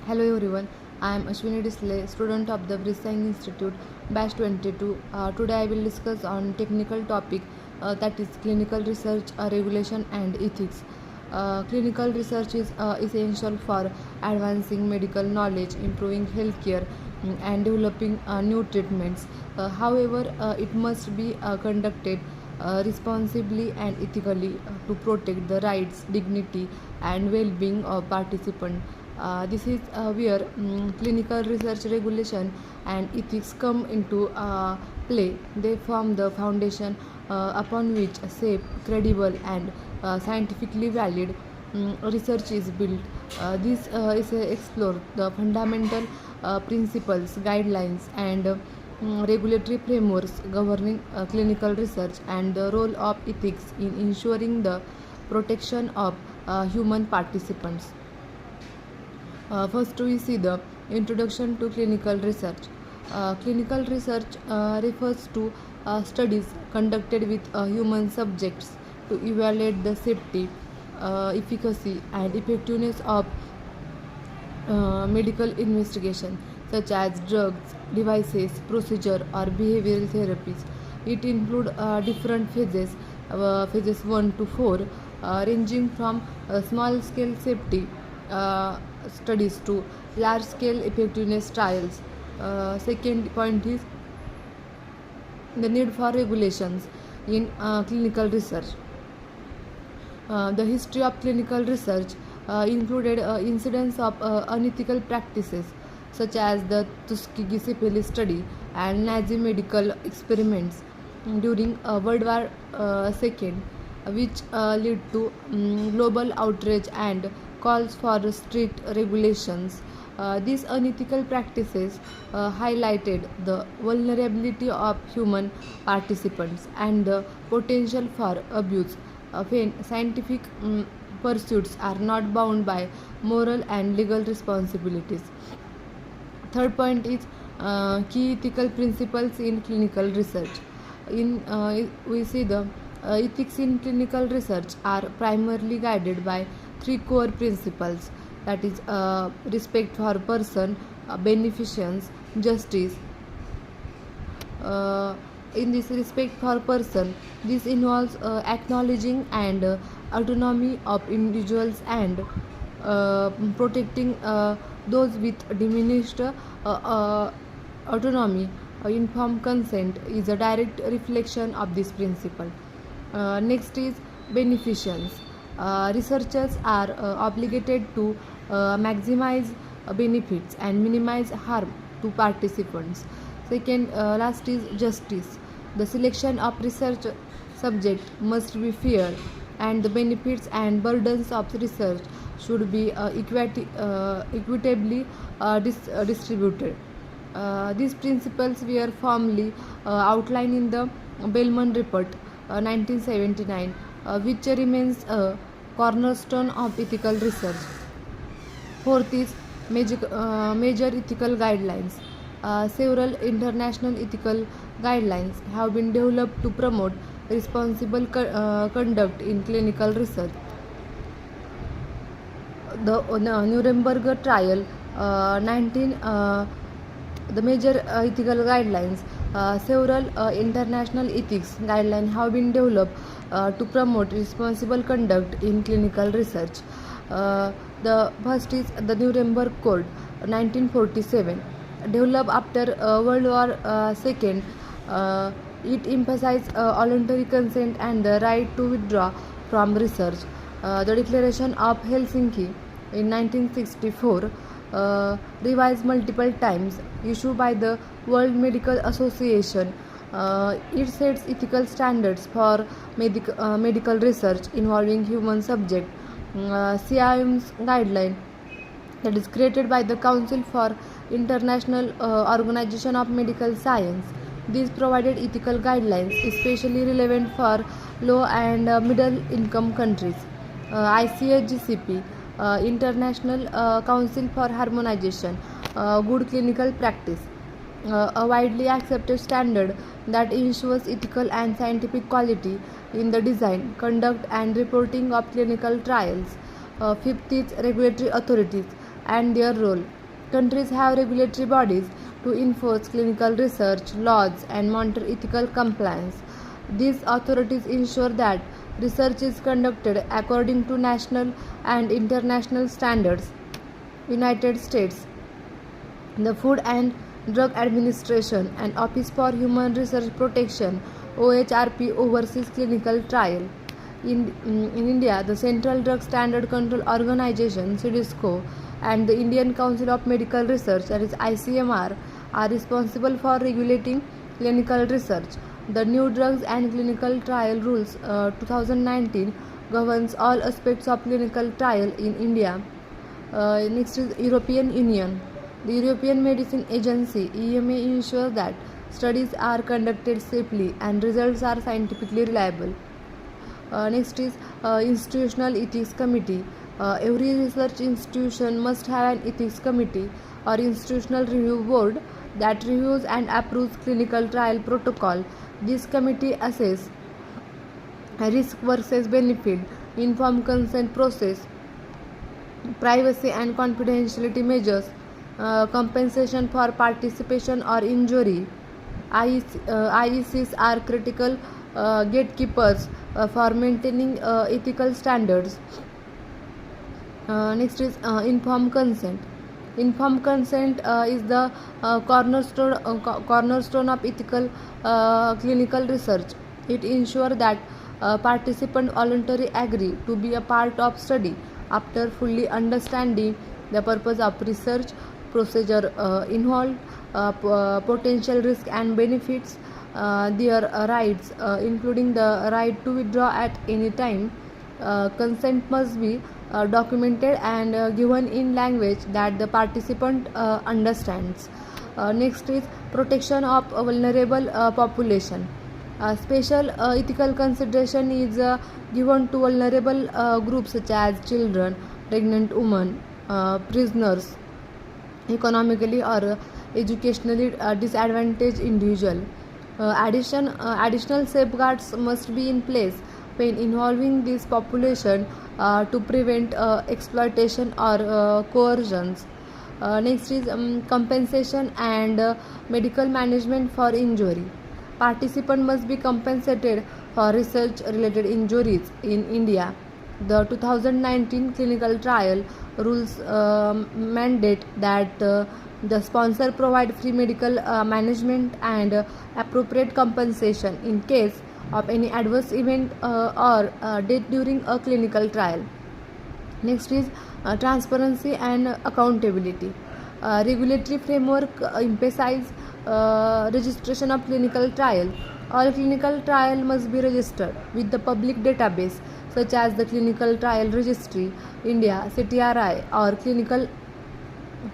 Hello everyone, I am Ashwini Disle, student of the Brisang Institute, batch 22. Today I will discuss on technical topic that is clinical research, regulation and ethics. Clinical research is essential for advancing medical knowledge, improving healthcare, and developing new treatments. However, it must be conducted responsibly and ethically to protect the rights, dignity, and well-being of participants. This is where clinical research regulation and ethics come into play. They form the foundation upon which safe, credible, and scientifically valid research is built. This is explore the fundamental principles, guidelines, and regulatory frameworks governing clinical research and the role of ethics in ensuring the protection of human participants. First, we see the introduction to clinical research. Clinical research refers to studies conducted with human subjects to evaluate the safety, efficacy, and effectiveness of medical investigation such as drugs, devices, procedure, or behavioral therapies. It includes different phases 1 to 4, ranging from small scale safety studies to large scale effectiveness trials. Second point is the need for regulations in clinical research. The history of clinical research included incidents of unethical practices such as the Tuskegee syphilis study and Nazi medical experiments during World War II, which led to global outrage and calls for strict regulations. These unethical practices highlighted the vulnerability of human participants and the potential for abuse when scientific pursuits are not bound by moral and legal responsibilities. Third point is key ethical principles in clinical research. We see the ethics in clinical research are primarily guided by three core principles, that is respect for person, beneficence, justice. In this respect for person, this involves acknowledging and autonomy of individuals and protecting those with diminished autonomy. Informed consent is a direct reflection of this principle. Next is beneficence. Researchers are obligated to maximize benefits and minimize harm to participants. Second, last is justice. The selection of research subject must be fair, and the benefits and burdens of research should be equitably distributed. These principles were firmly outlined in the Bellman Report 1979, which remains a cornerstone of ethical research. Fourth is major ethical guidelines. Several international ethical guidelines have been developed to promote responsible conduct in clinical research. The Nuremberg trial, 19 the major ethical guidelines. Several international ethics guidelines have been developed to promote responsible conduct in clinical research. The first is the Nuremberg Code 1947, developed after World War II. It emphasized voluntary consent and the right to withdraw from research. The Declaration of Helsinki in 1964, revised multiple times, issued by the World Medical Association. It sets ethical standards for medical research involving human subject. CIM's guideline, that is created by the Council for International Organization of Medical Science. These provided ethical guidelines especially relevant for low and middle income countries. ICHGCP, International Council for Harmonization, Good Clinical Practice, a widely accepted standard that ensures ethical and scientific quality in the design, conduct, and reporting of clinical trials. Fifth is regulatory authorities. and their role. Countries have regulatory bodies to enforce clinical research laws and monitor ethical compliance. These authorities ensure that research is conducted according to national and international standards. United States, the Food and Drug Administration and Office for Human Research Protection OHRP oversees clinical trial. In India, the Central Drug Standard Control Organization CDSCO and the Indian Council of Medical Research, that is ICMR, are responsible for regulating clinical research. The New Drugs and Clinical Trial Rules 2019 governs all aspects of clinical trial in India. Next is European Union. The European Medicine Agency EMA ensures that studies are conducted safely and results are scientifically reliable. Next is Institutional Ethics Committee. Every research institution must have an ethics committee or institutional review board that reviews and approves clinical trial protocol. This committee assesses risk versus benefit, informed consent process, privacy and confidentiality measures, compensation for participation or injury. IECs are critical gatekeepers for maintaining ethical standards. Next is informed consent. Informed consent is the cornerstone of ethical clinical research. It ensures that participants voluntarily agree to be a part of study after fully understanding the purpose of research, procedure involved, potential risk and benefits, their rights, including the right to withdraw at any time. Consent must be documented and given in language that the participant understands. Next is protection of vulnerable population. Special ethical consideration is given to vulnerable groups such as children, pregnant women, prisoners, economically or educationally disadvantaged individual. Additional safeguards must be in place when involving this population to prevent exploitation or coercions. Next is compensation and medical management for injury. Participant must be compensated for research related injuries in India. The 2019 clinical trial rules mandate that the sponsor provide free medical management and appropriate compensation in case of any adverse event or death during a clinical trial. Next is transparency and accountability. Regulatory framework emphasizes registration of clinical trial. All clinical trial must be registered with the public database such as the Clinical Trial Registry India CTRI or clinical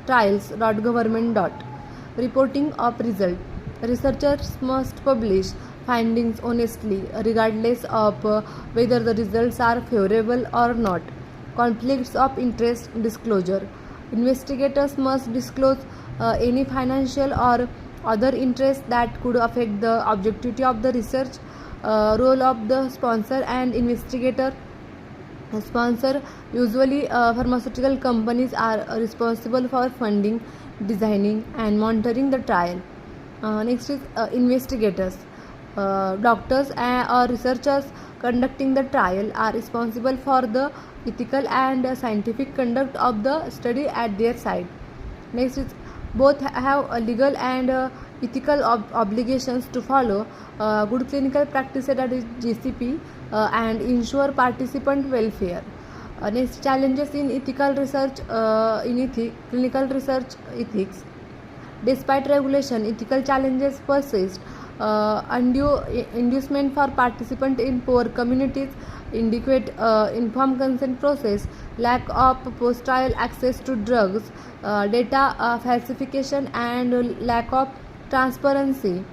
trials.government. Reporting of result. Researchers must publish findings honestly regardless of whether the results are favorable or not. Conflicts of interest disclosure. Investigators must disclose any financial or other interests that could affect the objectivity of the research. Role of the sponsor and investigator. Sponsor, usually pharmaceutical companies, are responsible for funding, designing and monitoring the trial. Next is investigators. Doctors or researchers conducting the trial are responsible for the ethical and scientific conduct of the study at their side. Next is both have legal and ethical obligations to follow good clinical practices, that is GCP, and ensure participant welfare. Next, challenges in ethical research clinical research ethics. Despite regulation, ethical challenges persist. Undue inducement for participants in poor communities, inadequate informed consent process, lack of post-trial access to drugs, data falsification and lack of transparency.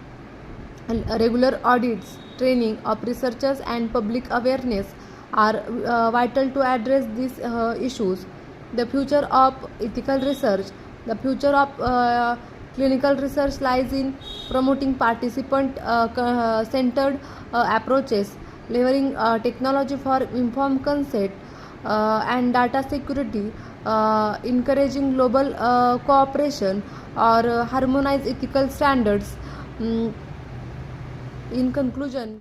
Regular audits, training of researchers and public awareness are vital to address these issues. The future of ethical research. The future of clinical research lies in promoting participant centered approaches, leveraging technology for informed consent and data security, encouraging global cooperation or harmonize ethical standards. In conclusion,